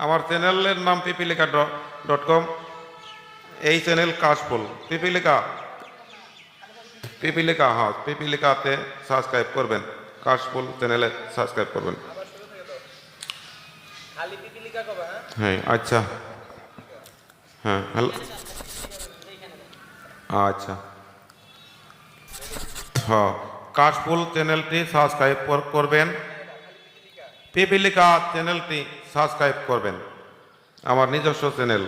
আমার চ্যানেলের নাম পিপিলিকা.com। এই চ্যানেল কাশফুল পিপিলিকা হ্যাঁ পিপিলিকাতে সাবস্ক্রাইব করবেন, কাশফুল চ্যানেলে সাবস্ক্রাইব করবেন। হ্যাঁ আচ্ছা, হ্যাঁ হ্যালো, আচ্ছা হ্যাঁ কাশফুল চ্যানেলটি সাবস্ক্রাইব করবেন, পিপিলিকা চ্যানেলটি সাবস্ক্রাইব করবেন, আমার নিজস্ব চ্যানেল।